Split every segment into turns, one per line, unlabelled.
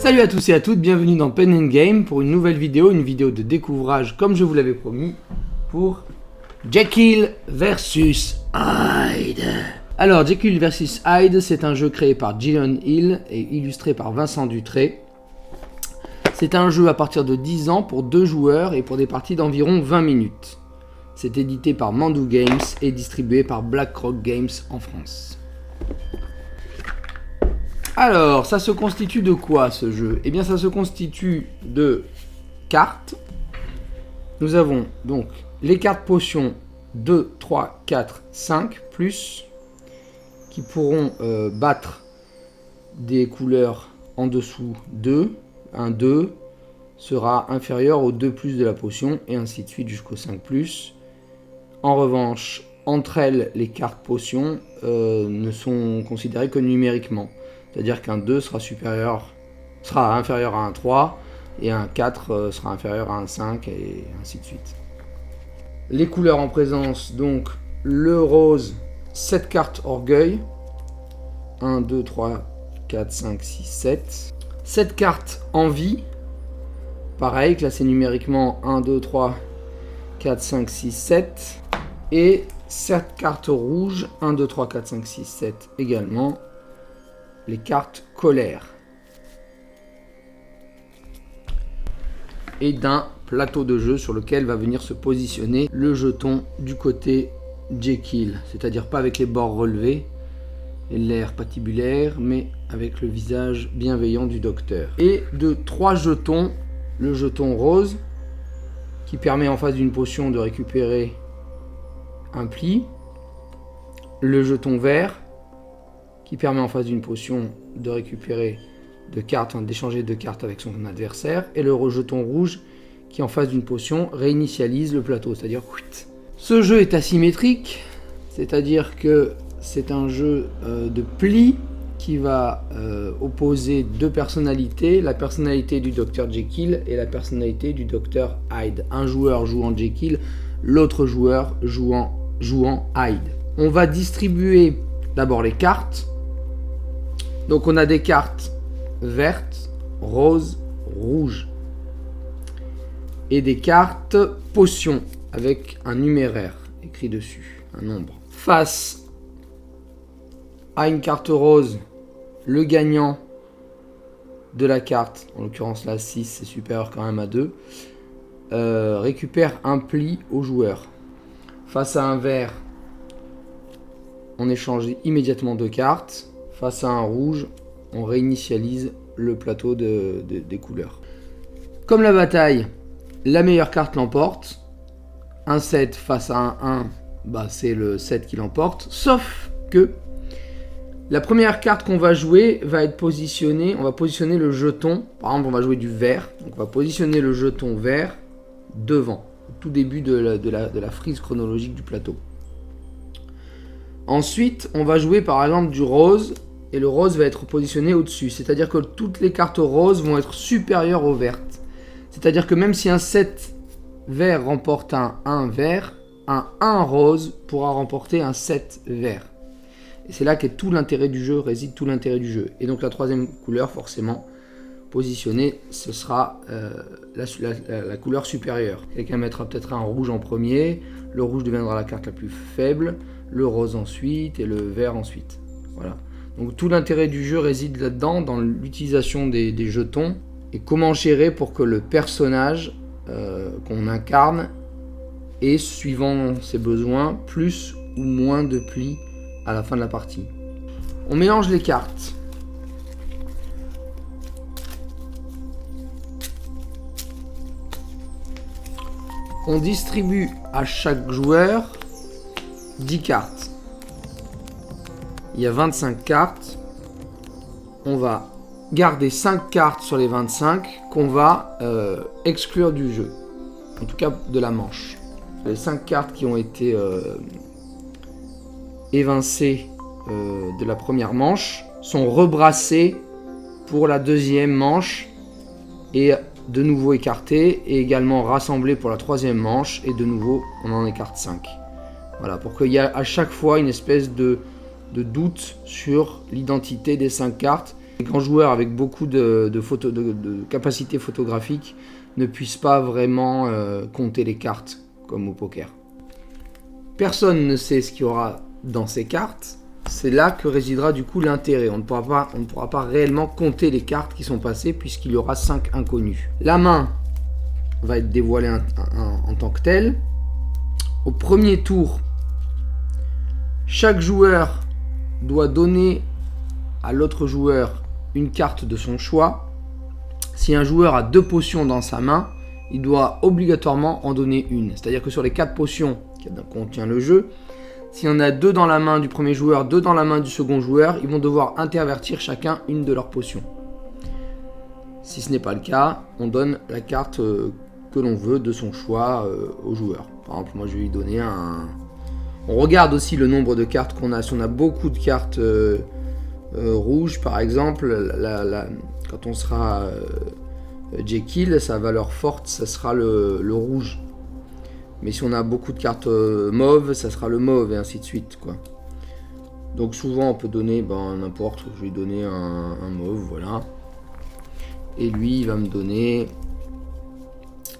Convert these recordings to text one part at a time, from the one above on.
Salut à tous et à toutes, bienvenue dans Pen and Game pour une nouvelle vidéo, de découvrage comme je vous l'avais promis pour Jekyll vs Hyde. Alors Jekyll vs Hyde, c'est un jeu créé par Gillian Hill et illustré par Vincent Dutré. C'est un jeu à partir de 10 ans pour 2 joueurs et pour des parties d'environ 20 minutes. C'est édité par Mandou Games et distribué par BlackRock Games en France. Alors, ça se constitue de quoi ce jeu? Eh bien, ça se constitue de cartes. Nous avons donc les cartes potions 2, 3, 4, 5, plus, qui pourront battre des couleurs en dessous 2. Un 2 sera inférieur au 2 plus de la potion, et ainsi de suite jusqu'au 5 plus. En revanche, entre elles, les cartes potions ne sont considérées que numériquement. C'est-à-dire qu'un 2 sera inférieur à un 3 et un 4 sera inférieur à un 5 et ainsi de suite. Les couleurs en présence, donc le rose, 7 cartes orgueil. 1, 2, 3, 4, 5, 6, 7. 7 cartes envie. Pareil, classé numériquement 1, 2, 3, 4, 5, 6, 7. Et 7 cartes rouges, 1, 2, 3, 4, 5, 6, 7 également. Les cartes colère. Et d'un plateau de jeu sur lequel va venir se positionner le jeton du côté Jekyll. C'est-à-dire pas avec les bords relevés et l'air patibulaire, mais avec le visage bienveillant du docteur. Et de 3 jetons, le jeton rose, qui permet en face d'une potion de récupérer un pli. Le jeton vert, qui permet en face d'une potion de récupérer 2 cartes, d'échanger 2 cartes avec son adversaire, et le jeton rouge qui en face d'une potion réinitialise le plateau, c'est-à-dire ce jeu est asymétrique, c'est-à-dire que c'est un jeu de plis qui va opposer 2 personnalités, la personnalité du Dr Jekyll et la personnalité du Dr Hyde. Un joueur jouant Jekyll, l'autre joueur jouant Hyde. On va distribuer d'abord les cartes. Donc on a des cartes vertes, roses, rouges. Et des cartes potions avec un numéraire écrit dessus, un nombre. Face à une carte rose, le gagnant de la carte, en l'occurrence là 6, c'est supérieur quand même à 2, récupère un pli au joueur. Face à un vert, on échange immédiatement 2 cartes. Face à un rouge, on réinitialise le plateau des couleurs. Comme la bataille, la meilleure carte l'emporte. Un 7 face à un 1, c'est le 7 qui l'emporte. Sauf que la première carte qu'on va jouer va être positionnée. On va positionner le jeton. Par exemple, on va jouer du vert. Donc on va positionner le jeton vert devant, au tout début de la frise chronologique du plateau. Ensuite, on va jouer par exemple du rose. Et le rose va être positionné au-dessus. C'est-à-dire que toutes les cartes roses vont être supérieures aux vertes. C'est-à-dire que même si un 7 vert remporte un 1 vert, un 1 rose pourra remporter un 7 vert. Et c'est là qu'est tout l'intérêt du jeu, réside tout l'intérêt du jeu. Et donc la troisième couleur, forcément, positionnée, ce sera la couleur supérieure. Quelqu'un mettra peut-être un rouge en premier, le rouge deviendra la carte la plus faible, le rose ensuite et le vert ensuite. Voilà. Donc tout l'intérêt du jeu réside là-dedans, dans l'utilisation des jetons, et comment gérer pour que le personnage qu'on incarne ait, suivant ses besoins, plus ou moins de plis à la fin de la partie. On mélange les cartes. On distribue à chaque joueur 10 cartes. Il y a 25 cartes. On va garder 5 cartes sur les 25 qu'on va exclure du jeu. En tout cas de la manche. Les 5 cartes qui ont été évincées de la première manche sont rebrassées pour la deuxième manche et de nouveau écartées et également rassemblées pour la troisième manche et de nouveau on en écarte 5. Voilà, pour qu'il y ait à chaque fois une espèce de doute sur l'identité des 5 cartes Les grands joueurs avec beaucoup de capacités photographiques ne puissent pas vraiment compter les cartes comme au poker. Personne ne sait ce qu'il y aura dans ces cartes. C'est là que résidera du coup l'intérêt. On ne pourra pas réellement compter les cartes qui sont passées puisqu'il y aura 5 inconnus. La main va être dévoilée en tant que telle. Au premier tour, chaque joueur doit donner à l'autre joueur une carte de son choix. Si un joueur a 2 potions dans sa main, il doit obligatoirement en donner une. C'est-à-dire que sur les 4 potions qui contient le jeu, s'il y en a 2 dans la main du premier joueur, 2 dans la main du second joueur, ils vont devoir intervertir chacun une de leurs potions. Si ce n'est pas le cas, on donne la carte que l'on veut de son choix au joueur. Par exemple, moi je vais lui donner un... On regarde aussi le nombre de cartes qu'on a. Si on a beaucoup de cartes rouges, par exemple, quand on sera Jekyll, sa valeur forte, ça sera le rouge. Mais si on a beaucoup de cartes mauves, ça sera le mauve et ainsi de suite, quoi. Donc souvent on peut donner n'importe, je vais lui donner un mauve, voilà. Et lui il va me donner...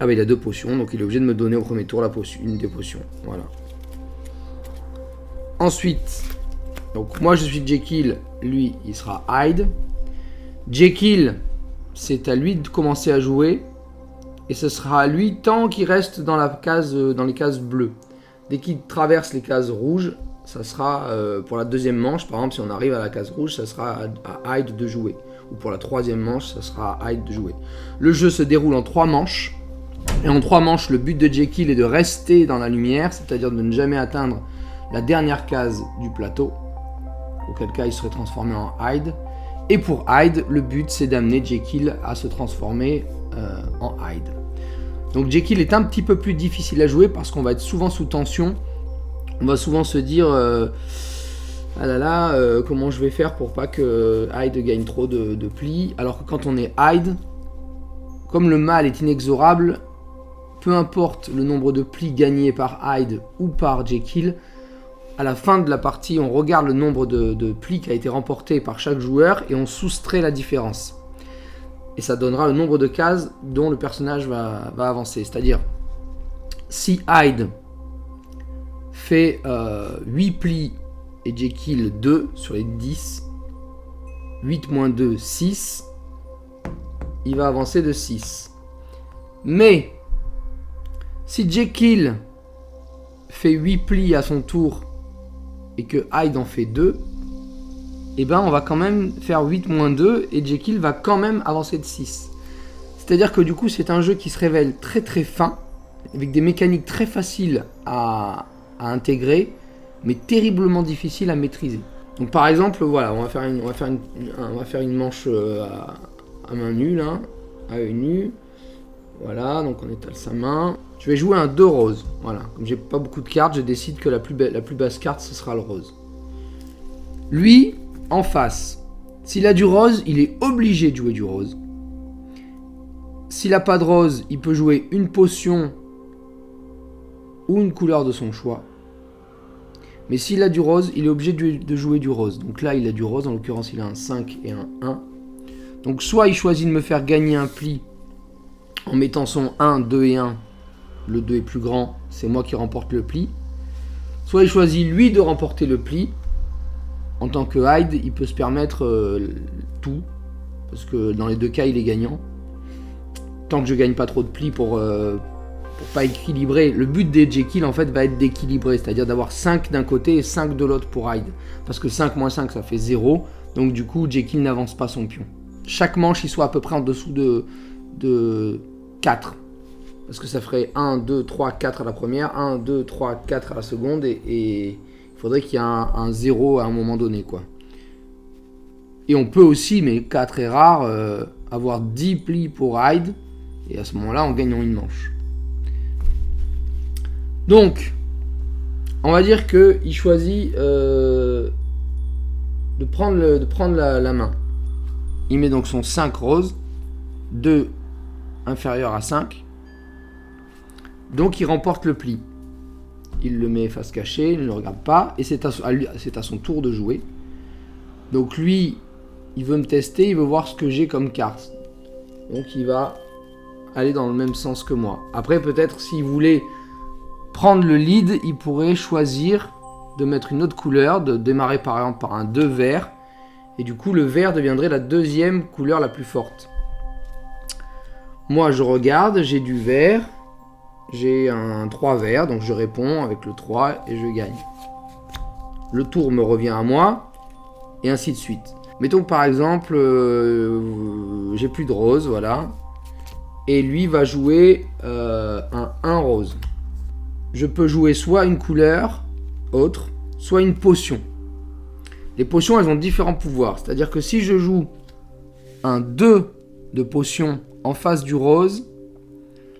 Ah bah il a 2 potions, donc il est obligé de me donner au premier tour une des potions, voilà. Ensuite, donc moi je suis Jekyll, lui il sera Hyde. Jekyll, c'est à lui de commencer à jouer. Et ce sera à lui tant qu'il reste dans les cases bleues. Dès qu'il traverse les cases rouges, ça sera pour la deuxième manche. Par exemple, si on arrive à la case rouge, ça sera à Hyde de jouer. Ou pour la troisième manche, ça sera à Hyde de jouer. Le jeu se déroule en 3 manches. Et en 3 manches, le but de Jekyll est de rester dans la lumière, c'est-à-dire de ne jamais atteindre la dernière case du plateau. Auquel cas, il serait transformé en Hyde. Et pour Hyde, le but c'est d'amener Jekyll à se transformer en Hyde. Donc Jekyll est un petit peu plus difficile à jouer parce qu'on va être souvent sous tension. On va souvent se dire ah là là, comment je vais faire pour pas que Hyde gagne trop de plis. Alors que quand on est Hyde, comme le mal est inexorable, peu importe le nombre de plis gagnés par Hyde ou par Jekyll, à la fin de la partie, on regarde le nombre de plis qui a été remporté par chaque joueur et on soustrait la différence. Et ça donnera le nombre de cases dont le personnage va avancer. C'est-à-dire, si Hyde fait 8 plis et Jekyll 2 sur les 10, 8 moins 2, 6, il va avancer de 6. Mais, si Jekyll fait 8 plis à son tour et que Hyde en fait 2, et ben on va quand même faire 8 moins 2 et Jekyll va quand même avancer de 6. C'est-à-dire que du coup c'est un jeu qui se révèle très très fin, avec des mécaniques très faciles à intégrer, mais terriblement difficiles à maîtriser. Donc par exemple, voilà, on va faire une manche à main nue là, à œil nu. Voilà, donc on étale sa main. Je vais jouer un 2 rose. Voilà, comme j'ai pas beaucoup de cartes, je décide que la plus basse carte, ce sera le rose. Lui, en face, s'il a du rose, il est obligé de jouer du rose. S'il a pas de rose, il peut jouer une potion ou une couleur de son choix. Mais s'il a du rose, il est obligé de jouer du rose. Donc là, il a du rose, en l'occurrence, il a un 5 et un 1. Donc soit il choisit de me faire gagner un pli en mettant son 1, 2 et 1. Le 2 est plus grand, c'est moi qui remporte le pli. Soit il choisit lui de remporter le pli. En tant que Hyde, il peut se permettre tout. Parce que dans les 2 cas, il est gagnant. Tant que je gagne pas trop de plis pour pas équilibrer. Le but des Jekyll en fait va être d'équilibrer. C'est-à-dire d'avoir 5 d'un côté et 5 de l'autre pour Hyde. Parce que 5 moins 5 ça fait 0. Donc du coup Jekyll n'avance pas son pion. Chaque manche il soit à peu près en dessous de 4. Parce que ça ferait 1, 2, 3, 4 à la première, 1, 2, 3, 4 à la seconde, et il faudrait qu'il y ait un 0 à un moment donné, quoi. Et on peut aussi, mais le cas très rare, avoir 10 plis pour Hyde, et à ce moment-là, en gagnant une manche. Donc, on va dire qu'il choisit de prendre la main. Il met donc son 5 rose, 2 inférieur à 5. Donc il remporte le pli. Il le met face cachée, il ne le regarde pas, et c'est à son tour de jouer. Donc lui, il veut me tester, il veut voir ce que j'ai comme carte. Donc il va aller dans le même sens que moi. Après, peut-être s'il voulait prendre le lead, il pourrait choisir de mettre une autre couleur, de démarrer par exemple par un 2 vert. Et du coup, le vert deviendrait la deuxième couleur la plus forte. Moi, je regarde, j'ai du vert. J'ai un 3 vert, donc je réponds avec le 3 et je gagne. Le tour me revient à moi, et ainsi de suite. Mettons que par exemple, j'ai plus de rose, voilà. Et lui va jouer un 1 rose. Je peux jouer soit une couleur autre, soit une potion. Les potions, elles ont différents pouvoirs. C'est-à-dire que si je joue un 2 de potion en face du rose,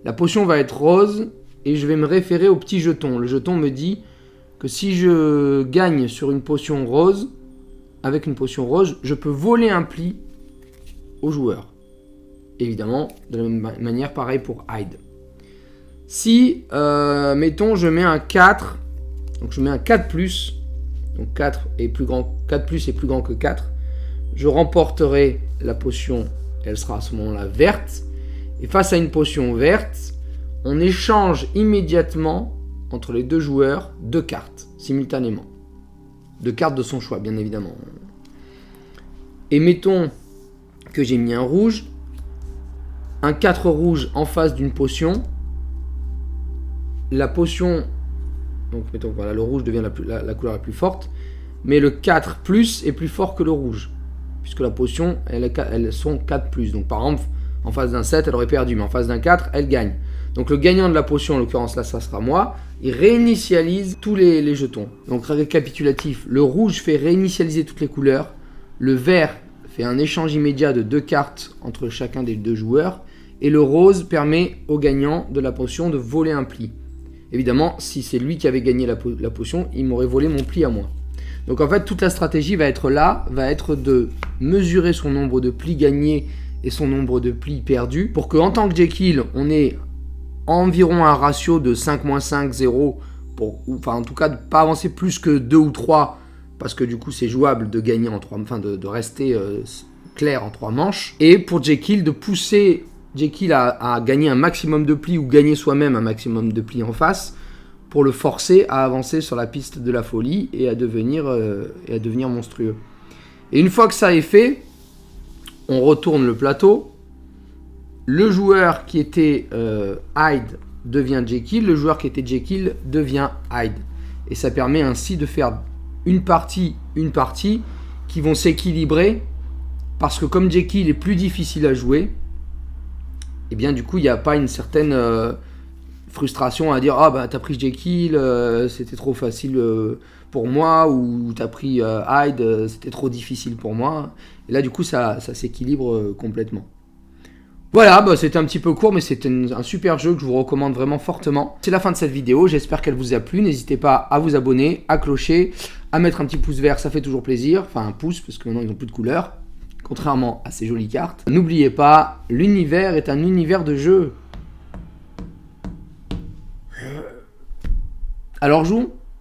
la potion va être rose et je vais me référer au petit jeton. Le jeton me dit que si je gagne sur une potion rose, avec une potion rose, je peux voler un pli au joueur. Évidemment, de la même manière, pareil pour hide. Si, mettons, je mets un 4, donc je mets un 4+, donc 4 est plus grand, 4+ est plus grand que 4, je remporterai la potion, elle sera à ce moment-là verte, et face à une potion verte, on échange immédiatement entre les deux joueurs 2 cartes, simultanément. 2 cartes de son choix, bien évidemment. Et mettons que j'ai mis un rouge, un 4 rouge en face d'une potion. La potion, donc mettons que voilà, le rouge devient la couleur la plus forte, mais le 4+ est plus fort que le rouge, puisque la potion, elles sont 4+. Donc par exemple, en face d'un 7, elle aurait perdu, mais en face d'un 4, elle gagne. Donc le gagnant de la potion, en l'occurrence là, ça sera moi, il réinitialise tous les jetons. Donc récapitulatif, le rouge fait réinitialiser toutes les couleurs, le vert fait un échange immédiat de 2 cartes entre chacun des 2 joueurs, et le rose permet au gagnant de la potion de voler un pli. Évidemment, si c'est lui qui avait gagné la potion, il m'aurait volé mon pli à moi. Donc en fait, toute la stratégie va être de mesurer son nombre de plis gagnés et son nombre de plis perdus, pour qu'en tant que Jekyll, on ait environ un ratio de 5-5, 0, enfin en tout cas de ne pas avancer plus que 2 ou 3, parce que du coup c'est jouable de gagner en 3, enfin de rester clair en 3 manches, et pour Jekyll de pousser Jekyll à gagner un maximum de plis ou gagner soi-même un maximum de plis en face, pour le forcer à avancer sur la piste de la folie et à devenir monstrueux. Et une fois que ça est fait, on retourne le plateau. Le joueur qui était Hyde devient Jekyll, le joueur qui était Jekyll devient Hyde. Et ça permet ainsi de faire une partie qui vont s'équilibrer, parce que comme Jekyll est plus difficile à jouer, et bien du coup il n'y a pas une certaine frustration à dire ah bah t'as pris Jekyll, c'était trop facile pour moi, ou t'as pris Hyde, c'était trop difficile pour moi. Et là du coup ça s'équilibre complètement. Voilà, bah, c'était un petit peu court, mais c'était un super jeu que je vous recommande vraiment fortement. C'est la fin de cette vidéo, j'espère qu'elle vous a plu. N'hésitez pas à vous abonner, à clocher, à mettre un petit pouce vert, ça fait toujours plaisir. Enfin un pouce, parce que maintenant ils n'ont plus de couleur, contrairement à ces jolies cartes. N'oubliez pas, l'univers est un univers de jeu. Alors joue.